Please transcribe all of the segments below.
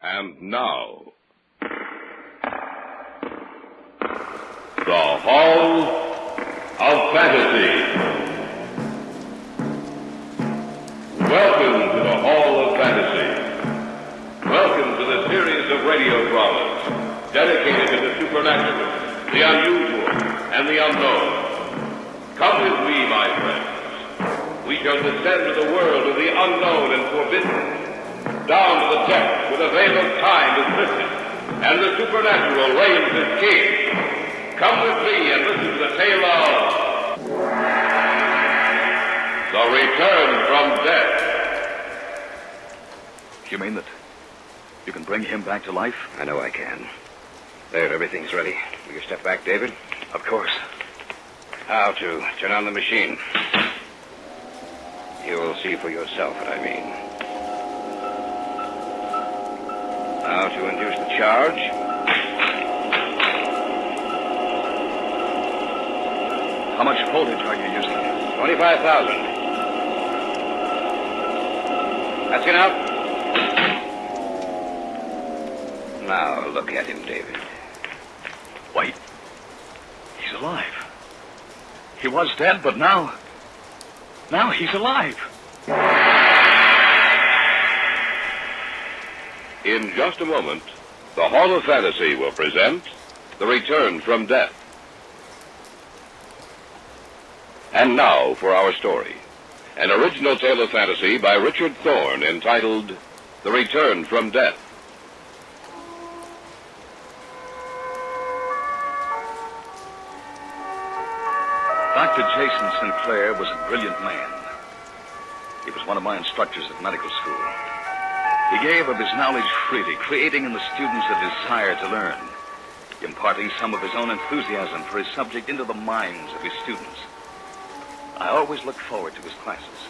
And now, the Hall of Fantasy. Welcome to the Hall of Fantasy. Welcome to the series of radio dramas dedicated to the supernatural, the unusual, and the unknown. Come with me, my friends. We shall descend to the world of the unknown and forbidden, down to the depths where the veil of time is lifted, and the supernatural reigns as king. Come with me and listen to the tale of The Return from Death. You mean that you can bring him back to life? I know I can. There, everything's ready. Will you step back, David? Of course. How to turn on the machine. You'll see for yourself what I mean. Now to induce the charge. How much voltage are you using? 25,000. That's enough. Now look at him, David. Wait. He's alive. He was dead, but now he's alive. In just a moment, the Hall of Fantasy will present The Return from Death. And now for our story. An original tale of fantasy by Richard Thorne entitled The Return from Death. Dr. Jason Sinclair was a brilliant man. He was one of my instructors at medical school. He gave of his knowledge freely, creating in the students a desire to learn, imparting some of his own enthusiasm for his subject into the minds of his students. I always looked forward to his classes.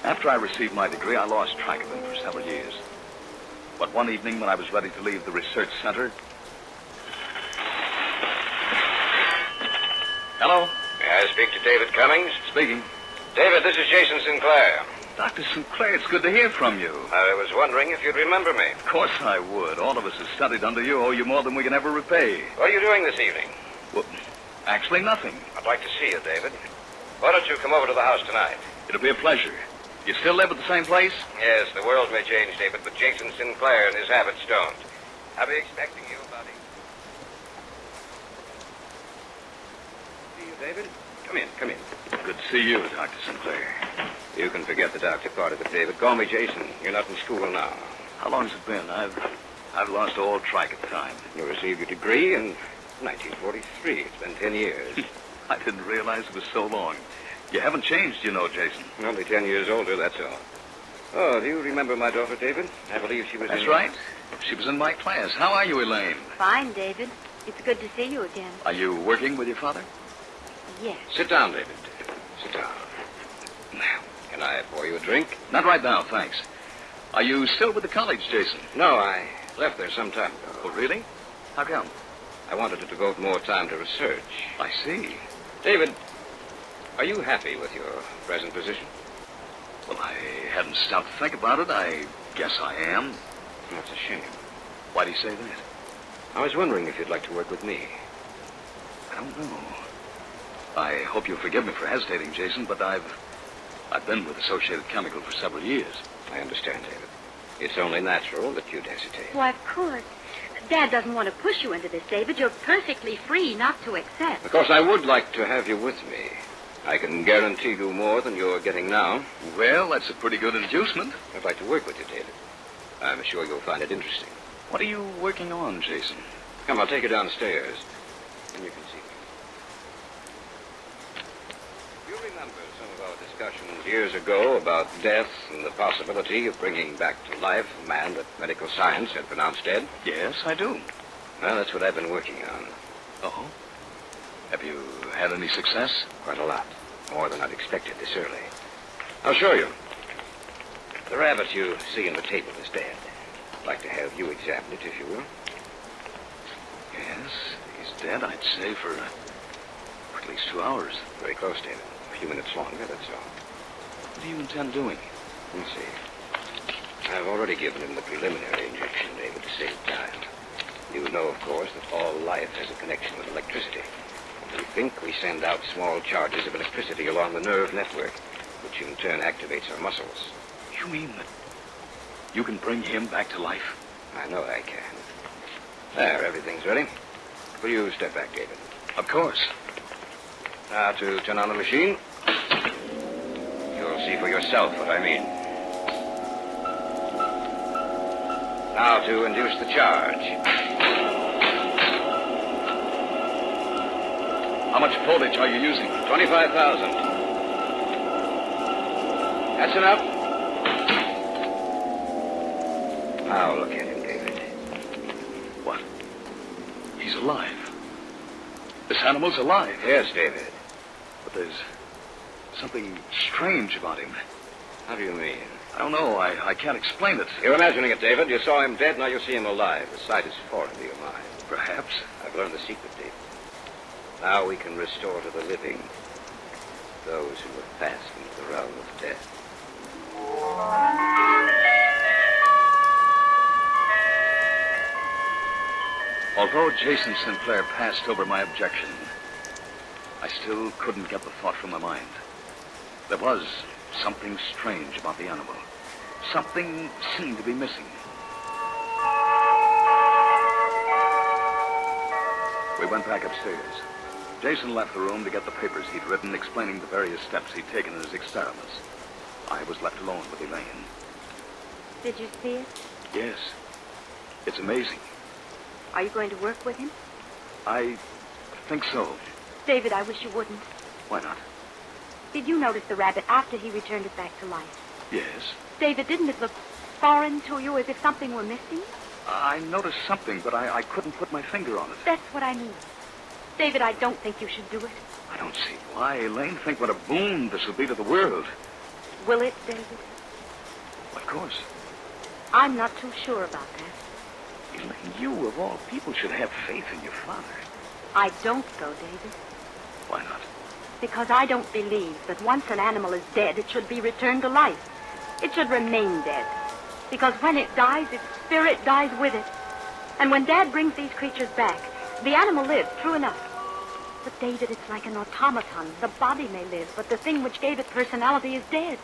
After I received my degree, I lost track of him for several years. But one evening when I was ready to leave the research center... Hello? May I speak to David Cummings? Speaking. David, this is Jason Sinclair. Dr. Sinclair, it's good to hear from you. I was wondering if you'd remember me. Of course I would. All of us who studied under you owe you more than we can ever repay. What are you doing this evening? Well, actually nothing. I'd like to see you, David. Why don't you come over to the house tonight? It'll be a pleasure. You still live at the same place? Yes, the world may change, David, but Jason Sinclair and his habits don't. I'll be expecting you about 8. See you, David? Come in. Good to see you, Dr. Sinclair. You can forget the doctor part of it, David. Call me Jason. You're not in school now. How long's it been? I've lost all track of time. You received your degree in 1943. It's been 10 years. I didn't realize it was so long. You haven't changed, you know, Jason. Only 10 years older, that's all. Oh, do you remember my daughter, David? I believe she was That's right. She was in my class. How are you, Elaine? Fine, David. It's good to see you again. Are you working with your father? Yes. Sit down, David. Sit down. Can I pour you a drink? Not right now, thanks. Are you still with the college, Jason? No, I left there some time ago. Oh, really? How come? I wanted to devote more time to research. I see. David, are you happy with your present position? Well, I hadn't stopped to think about it. I guess I am. That's a shame. Why do you say that? I was wondering if you'd like to work with me. I don't know. I hope you'll forgive me for hesitating, Jason, but I've been with Associated Chemical for several years. I understand, David. It's only natural that you'd hesitate. Why, of course. Dad doesn't want to push you into this, David. You're perfectly free not to accept. Of course, I would like to have you with me. I can guarantee you more than you're getting now. Well, that's a pretty good inducement. I'd like to work with you, David. I'm sure you'll find it interesting. What are you working on, Jason? Come, I'll take you downstairs, and you can see me. You remember some of our discussions years ago about death and the possibility of bringing back to life a man that medical science had pronounced dead? Yes, I do. Well, that's what I've been working on. Oh? Have you had any success? Quite a lot. More than I'd expected this early. I'll show you. The rabbit you see on the table is dead. I'd like to have you examine it, if you will. Yes, he's dead, I'd say, for at least 2 hours. Very close, David. A few minutes longer, that's all. What do you intend doing? Let's see. I've already given him the preliminary injection, David, to save time. You know, of course, that all life has a connection with electricity. We think we send out small charges of electricity along the nerve network, which in turn activates our muscles. You mean that you can bring him back to life? I know I can. There, everything's ready. Will you step back, David? Of course. Now to turn on the machine. You'll see for yourself what I mean. Now to induce the charge. How much voltage are you using? 25,000. That's enough. Now look at him, David. What? He's alive. This animal's alive. Yes, David. But there's something strange about him. How do you mean? I don't know. I can't explain it. You're imagining it, David. You saw him dead, now you'll see him alive. The sight is foreign to your mind. Perhaps. I've learned the secret, David. Now we can restore to the living those who have passed into the realm of death. Although Jason Sinclair passed over my objection, I still couldn't get the thought from my mind. There was something strange about the animal. Something seemed to be missing. We went back upstairs. Jason left the room to get the papers he'd written explaining the various steps he'd taken in his experiments. I was left alone with Elaine. Did you see it? Yes. It's amazing. Are you going to work with him? I think so. David, I wish you wouldn't. Why not? Did you notice the rabbit after he returned it back to life? Yes. David, didn't it look foreign to you, as if something were missing? I noticed something, but I couldn't put my finger on it. That's what I mean. David, I don't think you should do it. I don't see why. Elaine, think what a boon this would be to the world. Will it, David? Of course. I'm not too sure about that. Elaine, you, of all people, should have faith in your father. I don't, though, David. Why not? Because I don't believe that once an animal is dead, it should be returned to life. It should remain dead. Because when it dies, its spirit dies with it. And when Dad brings these creatures back, the animal lives, true enough. But, David, it's like an automaton. The body may live, but the thing which gave it personality is dead.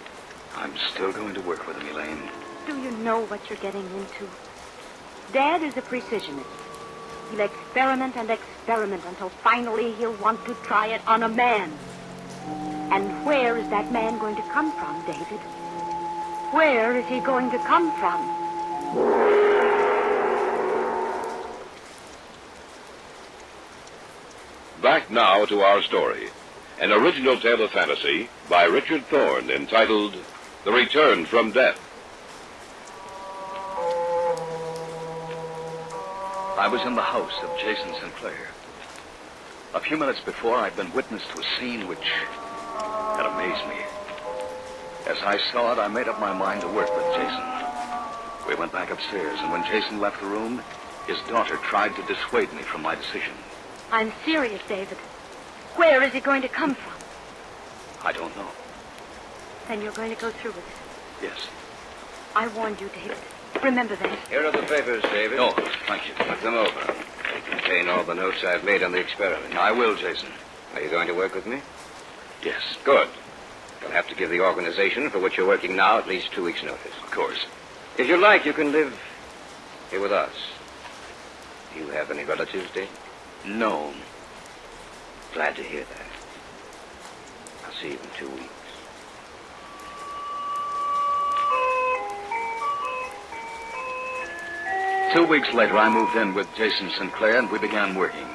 I'm still going to work with him, Elaine. Do you know what you're getting into? Dad is a precisionist. He'll experiment and experiment until finally he'll want to try it on a man. And where is that man going to come from, David? Where is he going to come from? Back now to our story. An original tale of fantasy by Richard Thorne entitled The Return from Death. I was in the house of Jason Sinclair. A few minutes before, I'd been witness to a scene which had amazed me. As I saw it, I made up my mind to work with Jason. We went back upstairs, and when Jason left the room, his daughter tried to dissuade me from my decision. I'm serious, David. Where is he going to come from? I don't know. Then you're going to go through with it. Yes. I warned you, David. Remember that. Here are the papers, David. Oh, thank you. Look them over. They contain all the notes I've made on the experiment. I will, Jason. Are you going to work with me? Yes. Good. You'll have to give the organization for which you're working now at least 2 weeks' notice. Of course. If you like, you can live here with us. Do you have any relatives, Dave? No. Glad to hear that. I'll see you in 2 weeks. Two weeks later, I moved in with Jason Sinclair, and we began working.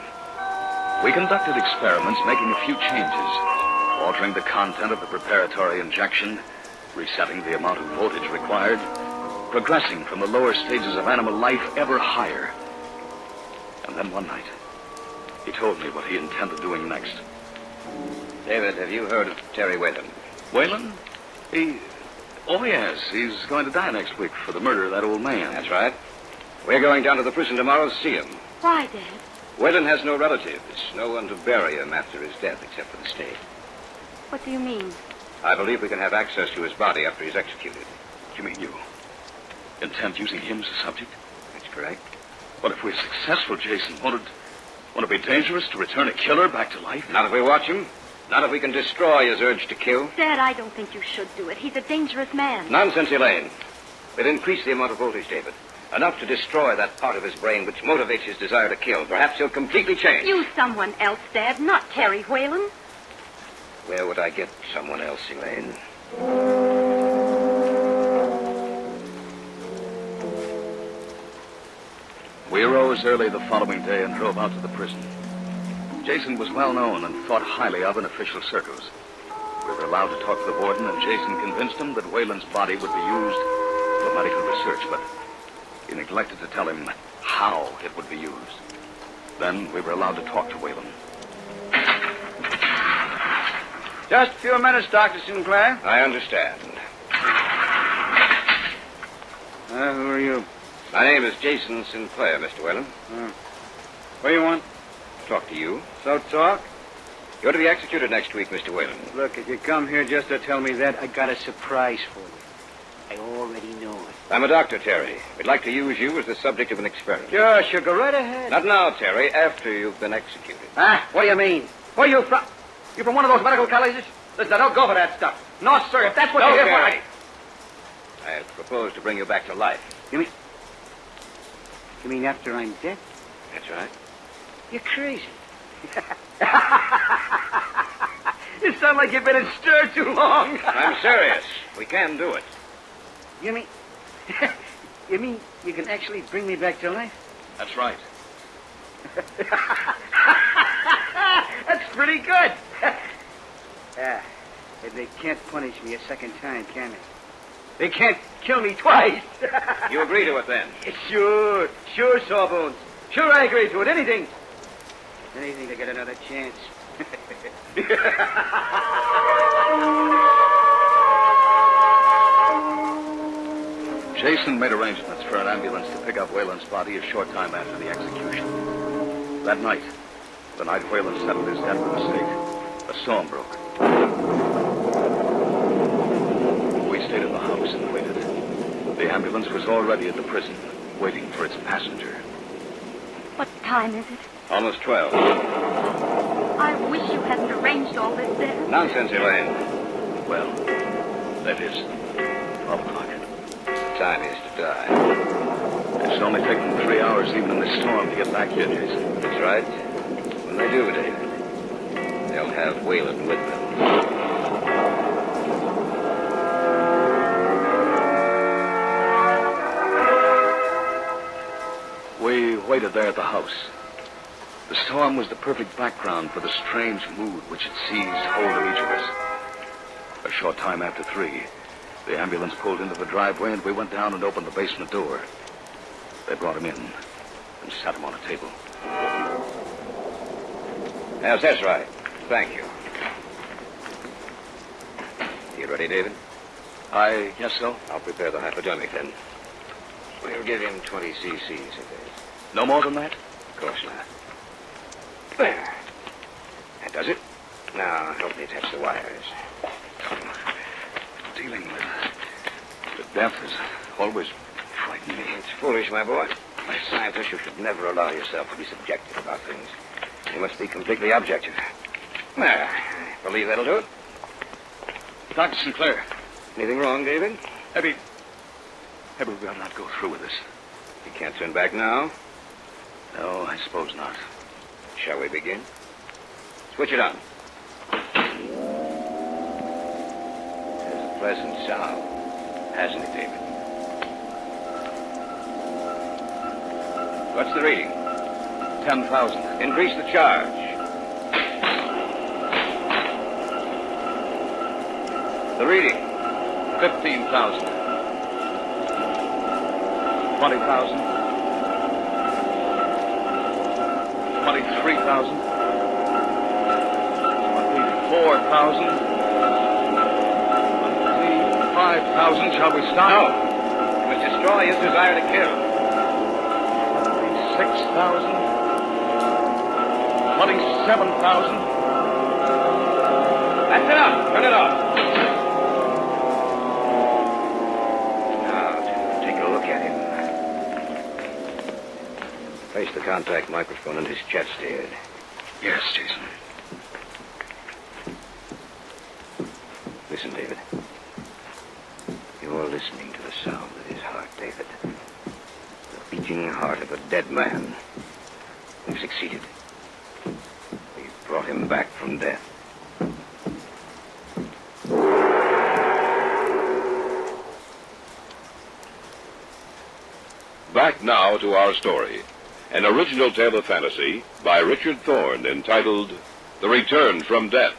We conducted experiments, making a few changes, altering the content of the preparatory injection, resetting the amount of voltage required, progressing from the lower stages of animal life ever higher. And then one night, he told me what he intended doing next. David, have you heard of Terry Whalen? Whalen? Oh, yes. He's going to die next week for the murder of that old man. That's right. We're going down to the prison tomorrow to see him. Why, Dad? Whalen has no relatives, no one to bury him after his death except for the state. What do you mean? I believe we can have access to his body after he's executed. You mean you intent using him as a subject? That's correct. But if we're successful, Jason, won't it be dangerous to return a killer back to life? Not if we watch him. Not if we can destroy his urge to kill. Dad, I don't think you should do it. He's a dangerous man. Nonsense, Elaine. We'll increase the amount of voltage, David. Enough to destroy that part of his brain which motivates his desire to kill. Perhaps he'll completely change. Use someone else, Dad, not Terry Whalen. Where would I get someone else, Elaine? We arose early the following day and drove out to the prison. Jason was well known and thought highly of in official circles. We were allowed to talk to the warden, and Jason convinced him that Whalen's body would be used for medical research, but he neglected to tell him how it would be used. Then we were allowed to talk to Whalen. Just a few minutes, Dr. Sinclair. I understand. Who are you? My name is Jason Sinclair, Mr. Whalen. What do you want? Talk to you. So talk? You're to be executed next week, Mr. Whalen. Look, if you come here just to tell me that, I got a surprise for you. I already know it. I'm a doctor, Terry. We'd like to use you as the subject of an experiment. Sure, go right ahead. Not now, Terry, after you've been executed. What do you mean? Where are you from? You from one of those medical colleges? Listen, I don't go for that stuff. No, sir, if that's what you're here Terry. for, I propose to bring you back to life. You mean after I'm dead? That's right. You're crazy. You sound like you've been in stir too long. I'm serious. We can do it. You mean... you mean you can actually bring me back to life? That's right. That's pretty good. Yeah, and they can't punish me a second time, can they? They can't kill me twice. You agree to it, then? Sure, Sawbones. Sure, I agree to it. Anything to get another chance. Jason made arrangements for an ambulance to pick up Whalen's body a short time after the execution. That night, the night Whalen settled his death with a stake, a storm broke. We stayed in the house and waited. The ambulance was already at the prison, waiting for its passenger. What time is it? Almost 12. I wish you hadn't arranged all this, Dad. Nonsense, Elaine. Well, that is 12 o'clock. Time is to die. It's only taken 3 hours, even in this storm, to get back here, Jason. That's right. When they do, David, they'll have Whalen with them. We waited there at the house. The storm was the perfect background for the strange mood which had seized hold of each of us. A short time after 3, the ambulance pulled into the driveway, and we went down and opened the basement door. They brought him in and sat him on a table. Yes, that's right. Thank you. You ready, David? I guess so. I'll prepare the hypodermic, then. We'll give him 20 cc's of this. No more than that? Of course not. There. That does it. Now, help me attach the wires. Dealing with death has always frightened me. It's foolish, my boy. As a scientist, you should never allow yourself to be subjective about things. You must be completely objective. There. I believe that'll do it. Dr. Sinclair. Anything wrong, David? Maybe we ought not go through with this. You can't turn back now. No, I suppose not. Shall we begin? Switch it on. There's a pleasant sound, hasn't it, David? What's the reading? 10,000. Increase the charge. The reading. 15,000. 20,000. 23,000. 24,000. 25,000. Shall we stop? No. You must destroy his desire to kill. 26,000. 27,000. That's enough. Turn it off. Now, take a look at it. Place the contact microphone in his chest, David. Yes, Jason. Listen, David. You're listening to the sound of his heart, David. The beating heart of a dead man. We've succeeded. We've brought him back from death. Back now to our story. An original tale of fantasy by Richard Thorne entitled The Return from Death.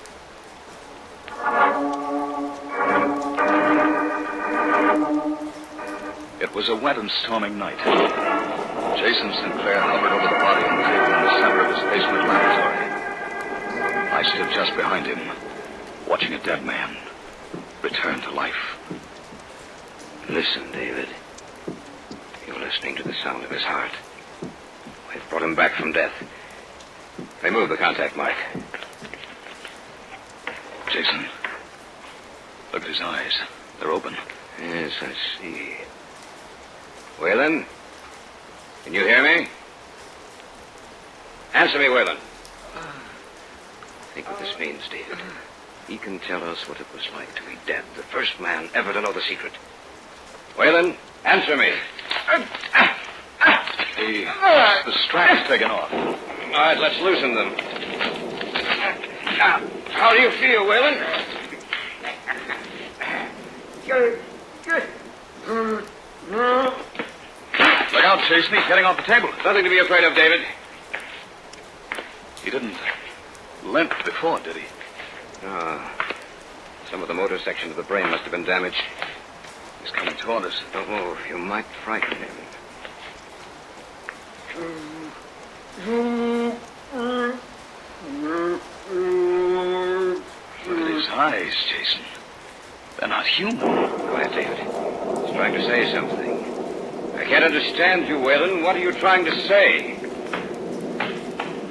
It was a wet and storming night. Jason Sinclair hovered over the body on the table in the center of his basement laboratory. I stood just behind him, watching a dead man return to life. Listen, David. You're listening to the sound of his heart. We've brought him back from death. Remove the contact mic. Jason, look at his eyes. They're open. Yes, I see. Whalen? Can you hear me? Answer me, Whalen. Think what this means, David. He can tell us what it was like to be dead. The first man ever to know the secret. Whalen, answer me. The strap's taken off. All right, let's loosen them. How do you feel, Whalen? Good. Look out, Jason. He's getting off the table. Nothing to be afraid of, David. He didn't limp before, did he? No. Some of the motor sections of the brain must have been damaged. He's coming toward us. Don't move. You might frighten him. Look at his eyes, Jason. They're not human. Quiet, David. He's trying to say something. I can't understand you, Whalen. What are you trying to say?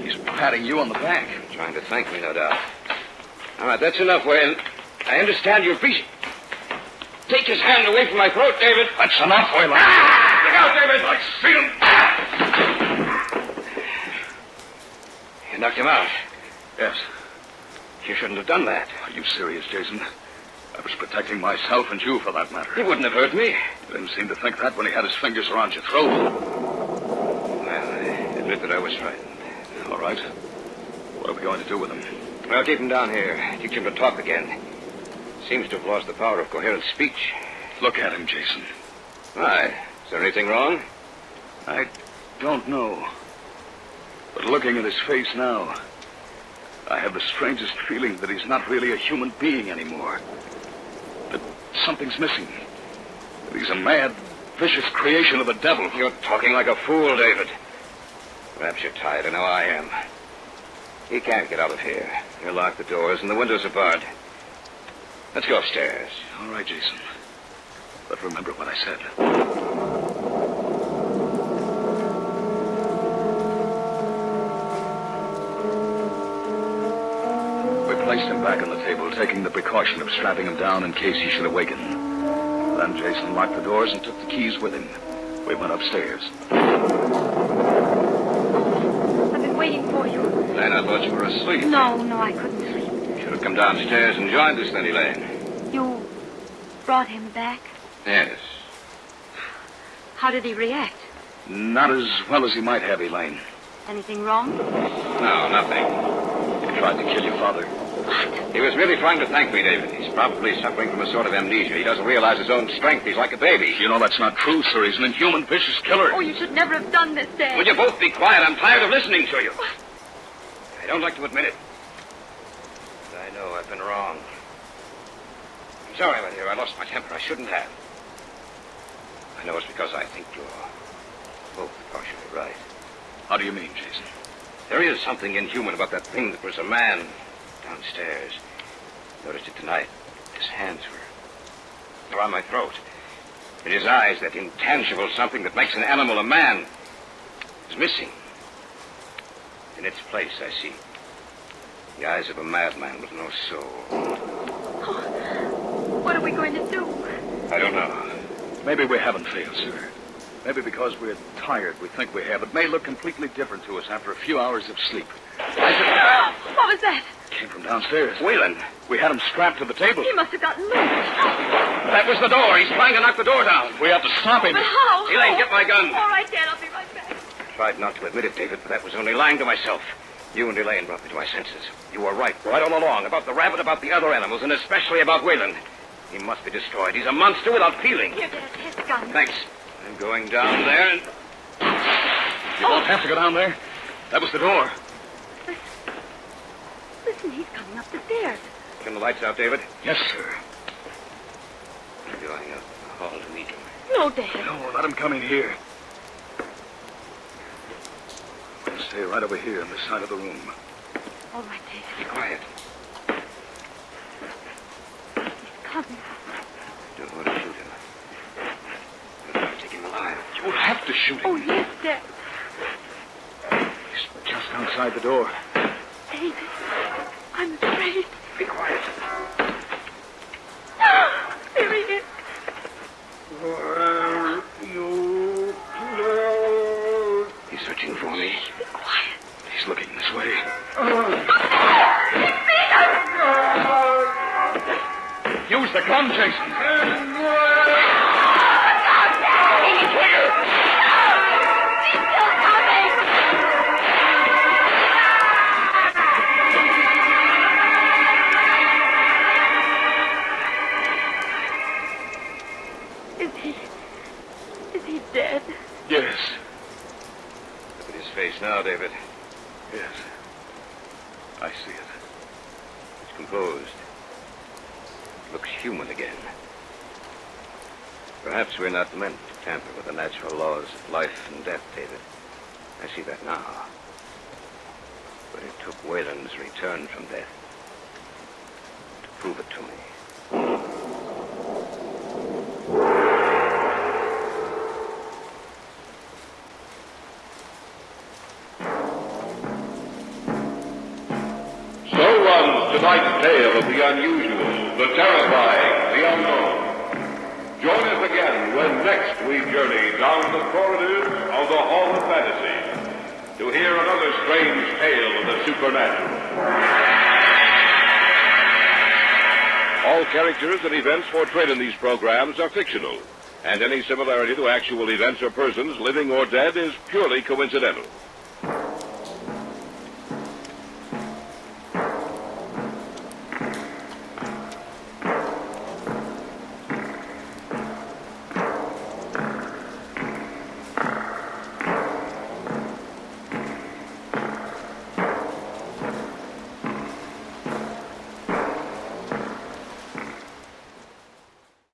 He's patting you on the back. Trying to thank me, no doubt. All right, that's enough, Whalen. I understand you appreciate... Take his hand away from my throat, David. That's enough, Whalen. Look out, David. I see him. You knocked him out. Yes. You shouldn't have done that. Are you serious, Jason? I was protecting myself and you, for that matter. He wouldn't have hurt me. You didn't seem to think that when he had his fingers around your throat. Well, I admit that I was frightened. All right. What are we going to do with him? Well, keep him down here. Teach him to talk again. Seems to have lost the power of coherent speech. Look at him, Jason. Why? Is there anything wrong? I don't know. But looking at his face now, I have the strangest feeling that he's not really a human being anymore. That something's missing. That he's a mad, vicious creation of the devil. You're talking like a fool, David. Perhaps you're tired, and now I am. He can't get out of here. You lock the doors, and the windows are barred. Let's go upstairs. All right, Jason. But remember what I said. We placed him back on the table, taking the precaution of strapping him down in case he should awaken. Then Jason locked the doors and took the keys with him. We went upstairs. I've been waiting for you. Lane, I thought you were asleep. No, I couldn't sleep. Should have come downstairs and joined us, then, Elaine. You brought him back? Yes. How did he react? Not as well as he might have, Elaine. Anything wrong? No, nothing. He tried to kill your father. He was really trying to thank me, David. He's probably suffering from a sort of amnesia. He doesn't realize his own strength. He's like a baby. You know that's not true, sir. He's an inhuman, vicious killer. Oh, you should never have done this, Dad. Will you both be quiet? I'm tired of listening to you. I don't like to admit it. But I know I've been wrong. I'm sorry, my dear. I lost my temper. I shouldn't have. I know it's because I think you're both partially right. How do you mean, Jason? There is something inhuman about that thing that was a man downstairs. Noticed it tonight. His hands were around my throat. And his eyes, that intangible something that makes an animal a man, is missing. In its place, I see the eyes of a madman with no soul. Oh, what are we going to do? I don't know. Maybe we haven't failed, sir. Maybe because we're tired, we think we have. It may look completely different to us after a few hours of sleep. What was that? Came from downstairs. Whalen! We had him strapped to the table. He must have gotten loose. That was the door. He's trying to knock the door down. We have to stop him. But how? Elaine, get my gun. All right, Dad, I'll be right back. I tried not to admit it, David, but that was only lying to myself. You and Elaine brought me to my senses. You were right all along, about the rabbit, about the other animals, and especially about Whalen. He must be destroyed. He's a monster without feeling. Here, Dad, here's the gun. Thanks. I'm going down there and... You won't have to go down there. That was the door. Listen, he's coming up the stairs. Turn the lights out, David. Yes, sir. I'm going up the hall to meet him. No, Dad. No, let him come in here. We'll stay right over here on this side of the room. All right, David. Be quiet. He's coming. Don't want to shoot him. Don't want to take him alive. You won't have to shoot him. Oh, yes, Dad. He's just outside the door. David, I'm afraid. Be quiet. There he is. He's searching for me. Be quiet. He's looking this way. Use the gun, Jason. Is he dead? Yes. Look at his face now, David. Yes. I see it. It's composed. Looks human again. Perhaps we're not meant to tamper with the natural laws of life and death, David. I see that now. But it took Whalen's return from death to prove it to me. So runs tonight's tale of the unusual, the terrifying, the unknown. Join us again when next we journey down the corridors of the Hall of Fantasy to hear another strange tale of the supernatural. All characters and events portrayed in these programs are fictional, and any similarity to actual events or persons, living or dead, is purely coincidental.